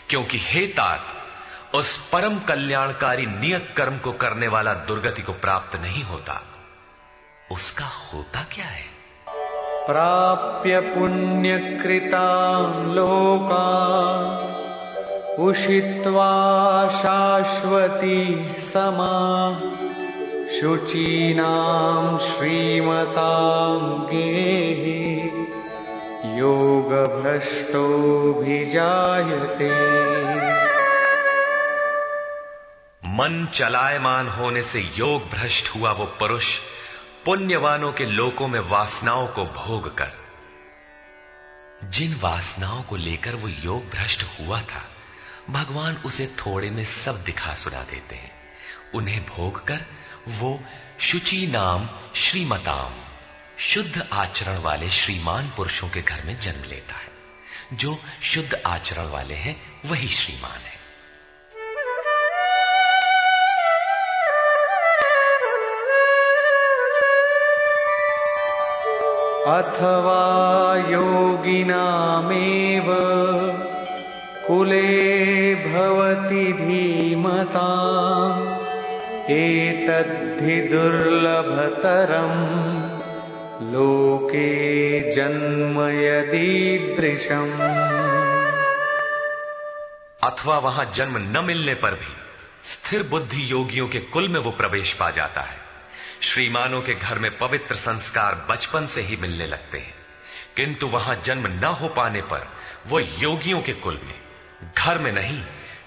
क्योंकि हे तात, उस परम कल्याणकारी नियत कर्म को करने वाला दुर्गति को प्राप्त नहीं होता। उसका होता क्या है? प्राप्य पुण्यकृतां लोका उषित्वा शाश्वती समा शुचीनां श्रीमतां गेहे योगभ्रष्टोऽभिजायते। मन चलायमान होने से योग भ्रष्ट हुआ वो पुरुष पुण्यवानों के लोकों में वासनाओं को भोग कर, जिन वासनाओं को लेकर वो योग भ्रष्ट हुआ था, भगवान उसे थोड़े में सब दिखा सुना देते हैं। उन्हें भोग कर वो शुचि नाम श्रीमताम, शुद्ध आचरण वाले श्रीमान पुरुषों के घर में जन्म लेता है। जो शुद्ध आचरण वाले हैं वही श्रीमान है। अथवा योगिनामेव कुले भवति धीमताम् एतद्धि दुर्लभतरम् लोके जन्म यदीदृशम्। अथवा वहां जन्म न मिलने पर भी स्थिर बुद्धि योगियों के कुल में वो प्रवेश पा जाता है। श्रीमानों के घर में पवित्र संस्कार बचपन से ही मिलने लगते हैं, किंतु वहां जन्म न हो पाने पर वो योगियों के कुल में, घर में नहीं,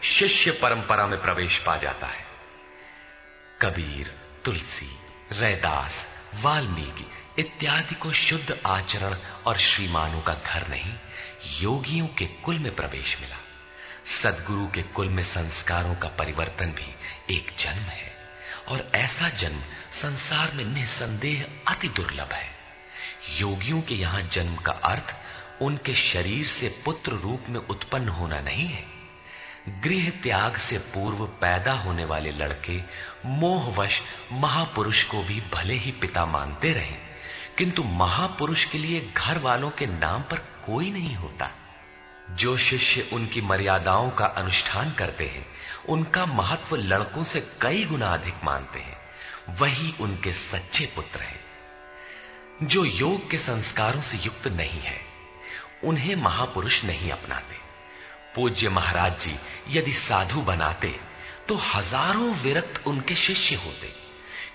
शिष्य परंपरा में प्रवेश पा जाता है। कबीर, तुलसी, रैदास, वाल्मीकि इत्यादि को शुद्ध आचरण और श्रीमानों का घर नहीं, योगियों के कुल में प्रवेश मिला। सद्गुरु के कुल में संस्कारों का परिवर्तन भी एक जन्म है, और ऐसा जन्म संसार में निसंदेह अति दुर्लभ है। योगियों के यहां जन्म का अर्थ उनके शरीर से पुत्र रूप में उत्पन्न होना नहीं है। गृह त्याग से पूर्व पैदा होने वाले लड़के मोहवश महापुरुष को भी भले ही पिता मानते रहे, किंतु महापुरुष के लिए घर वालों के नाम पर कोई नहीं होता। जो शिष्य उनकी मर्यादाओं का अनुष्ठान करते हैं, उनका महत्व लड़कों से कई गुना अधिक मानते हैं, वही उनके सच्चे पुत्र हैं। जो योग के संस्कारों से युक्त नहीं है, उन्हें महापुरुष नहीं अपनाते। पूज्य महाराज जी यदि साधु बनाते तो हजारों विरक्त उनके शिष्य होते,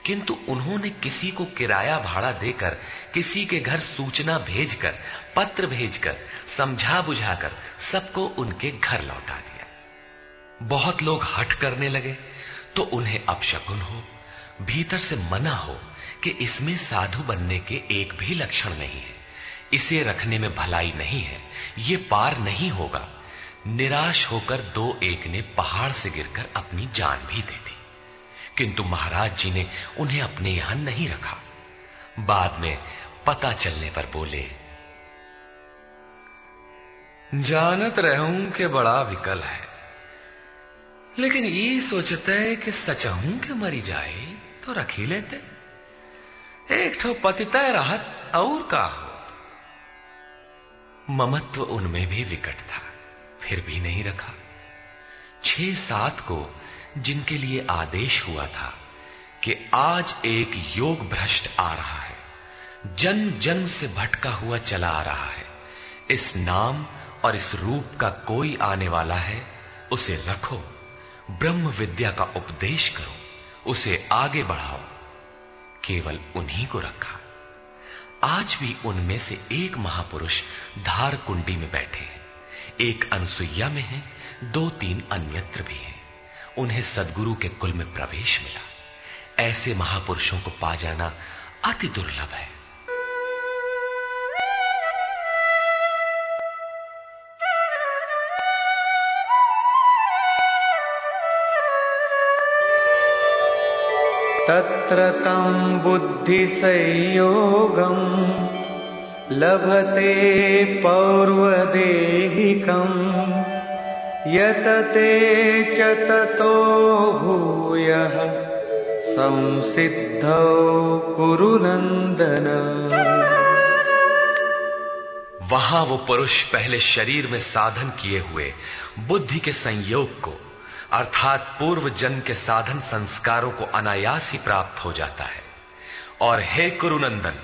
किंतु उन्होंने किसी को किराया भाड़ा देकर, किसी के घर सूचना भेजकर, पत्र भेजकर, समझा बुझाकर सबको उनके घर लौटा दिया। बहुत लोग हठ करने लगे तो उन्हें अपशकुन हो, भीतर से मना हो कि इसमें साधु बनने के एक भी लक्षण नहीं है, इसे रखने में भलाई नहीं है, ये पार नहीं होगा। निराश होकर दो एक ने पहाड़ से गिरकर अपनी जान भी दे दी, किंतु महाराज जी ने उन्हें अपने यहां नहीं रखा। बाद में पता चलने पर बोले, जानत रहूं कि बड़ा विकल है, लेकिन ये सोचते है कि सचहूं के मरी जाए तो रख ही लेते। एक ठो पतितय रहत और का हो। ममत्व उनमें भी विकट था, फिर भी नहीं रखा। 6-7 को जिनके लिए आदेश हुआ था कि आज एक योग भ्रष्ट आ रहा है, जन्म जन्म से भटका हुआ चला आ रहा है, इस नाम और इस रूप का कोई आने वाला है, उसे रखो, ब्रह्म विद्या का उपदेश करो, उसे आगे बढ़ाओ। केवल उन्हीं को रखा। आज भी उनमें से एक महापुरुष धार कुंडी में बैठे हैं, एक अनसुईया में है, 2-3 अन्यत्र भी हैं। उन्हें सद्गुरु के कुल में प्रवेश मिला। ऐसे महापुरुषों को पा जाना अति दुर्लभ है। तत्र तं बुद्धिसंयोगं लभते पौर्वदेहिकं यतते च ततो भूयः संसिद्धौ कुरु नन्दन। वहां वो पुरुष पहले शरीर में साधन किए हुए बुद्धि के संयोग को अर्थात पूर्व जन्म के साधन संस्कारों को अनायास ही प्राप्त हो जाता है। और हे कुरुनंदन,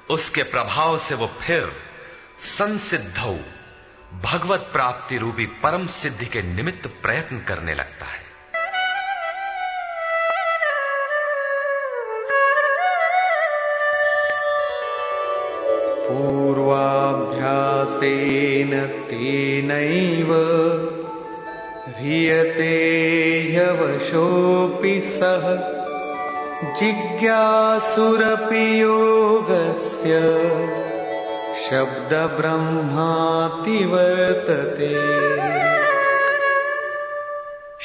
उसके प्रभाव से वो फिर संसिद्धौ भगवत प्राप्ति रूपी परम सिद्धि के निमित्त प्रयत्न करने लगता है। पूर्वाभ्यासेन तेनैव ह्रियते ह्यवशोऽपि सः जिज्ञासुरपि योगस्य शब्द ब्रह्माति वर्तते।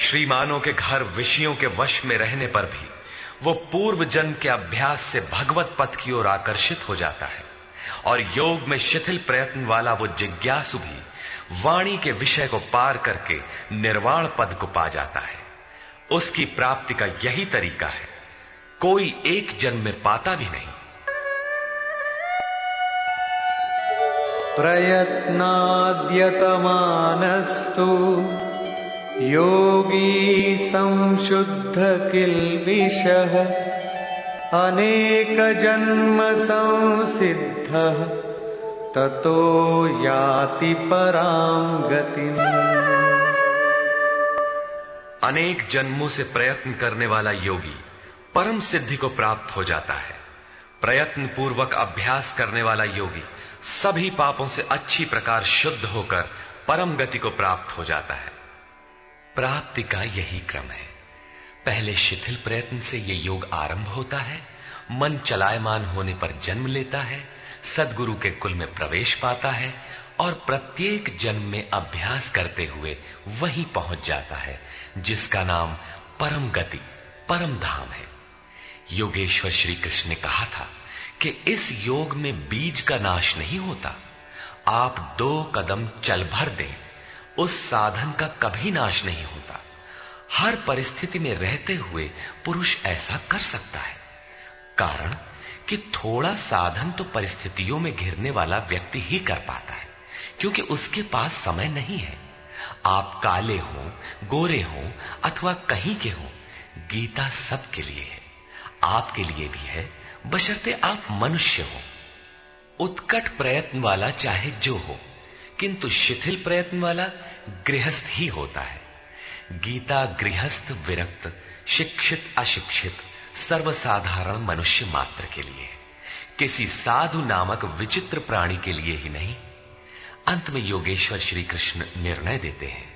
श्रीमानों के घर विषयों के वश में रहने पर भी वो पूर्व जन्म के अभ्यास से भगवत पथ की ओर आकर्षित हो जाता है और योग में शिथिल प्रयत्न वाला वो जिज्ञासु भी वाणी के विषय को पार करके निर्वाण पद को पा जाता है। उसकी प्राप्ति का यही तरीका है, कोई एक जन्म में पाता भी नहीं। प्रयत्नाद्यतमानस्तु योगी संशुद्ध किल्बिषः अनेक जन्म संसिद्धः ततो याति परां गतिम्। अनेक जन्मों से प्रयत्न करने वाला योगी परम सिद्धि को प्राप्त हो जाता है। प्रयत्न पूर्वक अभ्यास करने वाला योगी सभी पापों से अच्छी प्रकार शुद्ध होकर परम गति को प्राप्त हो जाता है। प्राप्ति का यही क्रम है। पहले शिथिल प्रयत्न से यह योग आरंभ होता है, मन चलायमान होने पर जन्म लेता है, सद्गुरु के कुल में प्रवेश पाता है और प्रत्येक जन्म में अभ्यास करते हुए वहीं पहुंच जाता है जिसका नाम परम गति, परम धाम है। योगेश्वर श्री कृष्ण ने कहा था कि इस योग में बीज का नाश नहीं होता। आप 2 कदम चल भर दें, उस साधन का कभी नाश नहीं होता। हर परिस्थिति में रहते हुए पुरुष ऐसा कर सकता है। कारण कि थोड़ा साधन तो परिस्थितियों में घिरने वाला व्यक्ति ही कर पाता है, क्योंकि उसके पास समय नहीं है। आप काले हो, गोरे हो अथवा कहीं के हो, गीता सबके लिए है, आपके लिए भी है, बशर्ते आप मनुष्य हो। उत्कट प्रयत्न वाला चाहे जो हो, किंतु शिथिल प्रयत्न वाला गृहस्थ ही होता है। गीता गृहस्थ, विरक्त, शिक्षित, अशिक्षित, सर्वसाधारण मनुष्य मात्र के लिए है, किसी साधु नामक विचित्र प्राणी के लिए ही नहीं। अंत में योगेश्वर श्री कृष्ण निर्णय देते हैं,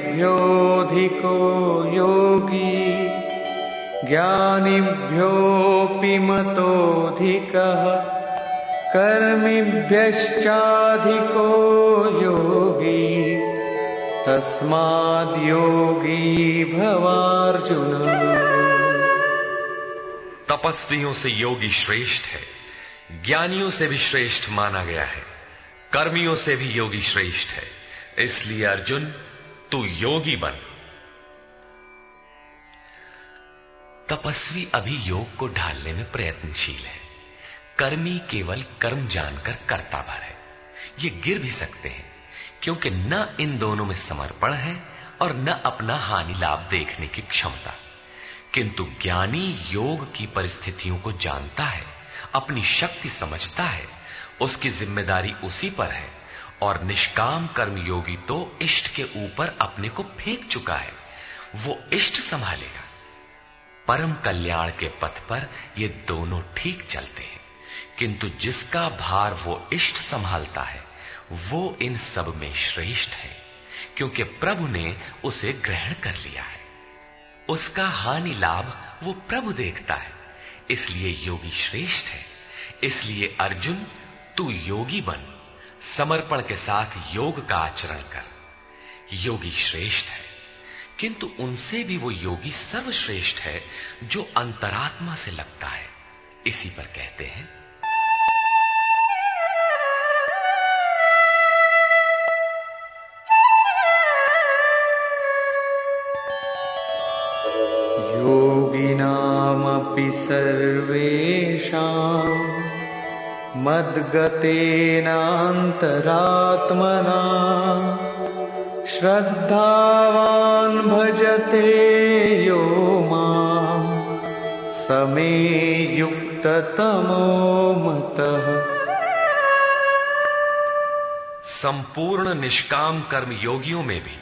तपस्विभ्योऽधिको योगी ज्ञानिभ्योऽपि मतोऽधिकः कर्मिभ्यश्चाधिको योगी तस्माद्योगी भवार्जुन। तपस्वियों से योगी श्रेष्ठ है, ज्ञानियों से भी श्रेष्ठ माना गया है, कर्मियों से भी योगी श्रेष्ठ है। इसलिए अर्जुन, तू योगी बन। तपस्वी अभी योग को ढालने में प्रयत्नशील है, कर्मी केवल कर्म जानकर करता भर है। ये गिर भी सकते हैं, क्योंकि न इन दोनों में समर्पण है और न अपना हानि लाभ देखने की क्षमता। किंतु ज्ञानी योग की परिस्थितियों को जानता है, अपनी शक्ति समझता है, उसकी जिम्मेदारी उसी पर है। और निष्काम कर्म योगी तो इष्ट के ऊपर अपने को फेंक चुका है, वो इष्ट संभालेगा। परम कल्याण के पथ पर ये दोनों ठीक चलते हैं, किंतु जिसका भार वो इष्ट संभालता है वो इन सब में श्रेष्ठ है, क्योंकि प्रभु ने उसे ग्रहण कर लिया है। उसका हानि लाभ वो प्रभु देखता है, इसलिए योगी श्रेष्ठ है। इसलिए अर्जुन, तू योगी बन, समर्पण के साथ योग का आचरण कर। योगी श्रेष्ठ है, किंतु उनसे भी वो योगी सर्वश्रेष्ठ है जो अंतरात्मा से लगता है। इसी पर कहते हैं, सर्वेषां मद्गतेनान्तरात्मना श्रद्धावान् भजते यो माम् स मे युक्ततमो मतः। संपूर्ण निष्काम कर्म योगियों में भी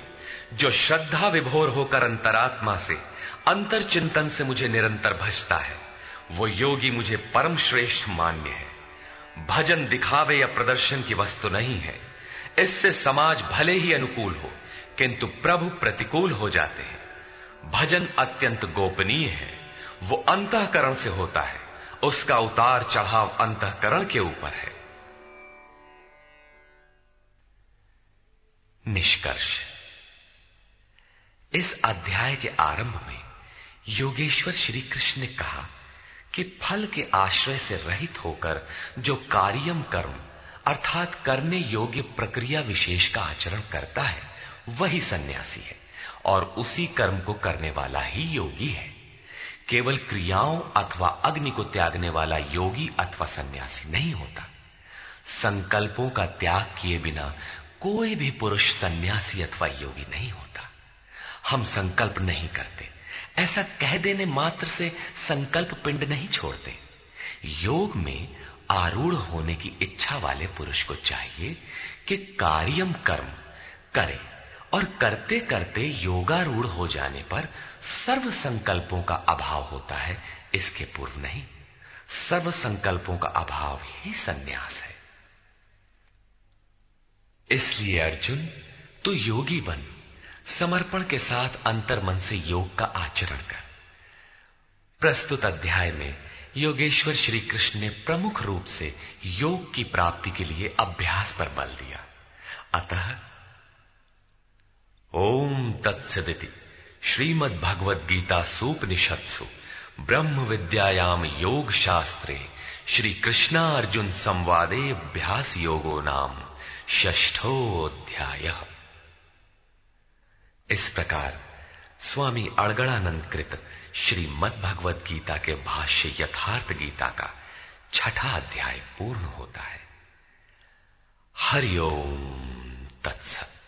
जो श्रद्धा विभोर होकर अंतरात्मा से अंतर चिंतन से मुझे निरंतर भजता है, वो योगी मुझे परम श्रेष्ठ मान्य है। भजन दिखावे या प्रदर्शन की वस्तु नहीं है। इससे समाज भले ही अनुकूल हो, किंतु प्रभु प्रतिकूल हो जाते हैं। भजन अत्यंत गोपनीय है, वो अंतःकरण से होता है, उसका उतार चढ़ाव अंतःकरण के ऊपर है। निष्कर्ष। इस अध्याय के आरंभ में योगेश्वर श्री कृष्ण ने कहा कि फल के आश्रय से रहित होकर जो कार्यम कर्म अर्थात करने योग्य प्रक्रिया विशेष का आचरण करता है वही सन्यासी है, और उसी कर्म को करने वाला ही योगी है। केवल क्रियाओं अथवा अग्नि को त्यागने वाला योगी अथवा सन्यासी नहीं होता। संकल्पों का त्याग किए बिना कोई भी पुरुष सन्यासी अथवा योगी नहीं होता। हम संकल्प नहीं करते, ऐसा कह देने मात्र से संकल्प पिंड नहीं छोड़ते। योग में आरूढ़ होने की इच्छा वाले पुरुष को चाहिए कि कार्यम कर्म करे, और करते करते योगारूढ़ हो जाने पर सर्व संकल्पों का अभाव होता है, इसके पूर्व नहीं। सर्व संकल्पों का अभाव ही सन्यास है। इसलिए अर्जुन, तू योगी बन, समर्पण के साथ अंतर्मन से योग का आचरण कर। प्रस्तुत अध्याय में योगेश्वर श्री कृष्ण ने प्रमुख रूप से योग की प्राप्ति के लिए अभ्यास पर बल दिया। अतः ओम तत्सदिति श्रीमद् भगवद गीता सूपनिषत्सु ब्रह्म विद्यायाम योग शास्त्रे श्री कृष्णार्जुन संवादे अभ्यास योगो नाम षष्ठोऽध्यायः। इस प्रकार स्वामी अड़गड़ानंद कृत श्रीमद् भगवद गीता के भाष्य यथार्थ गीता का छठा अध्याय पूर्ण होता है। हरि ओम तत्सत।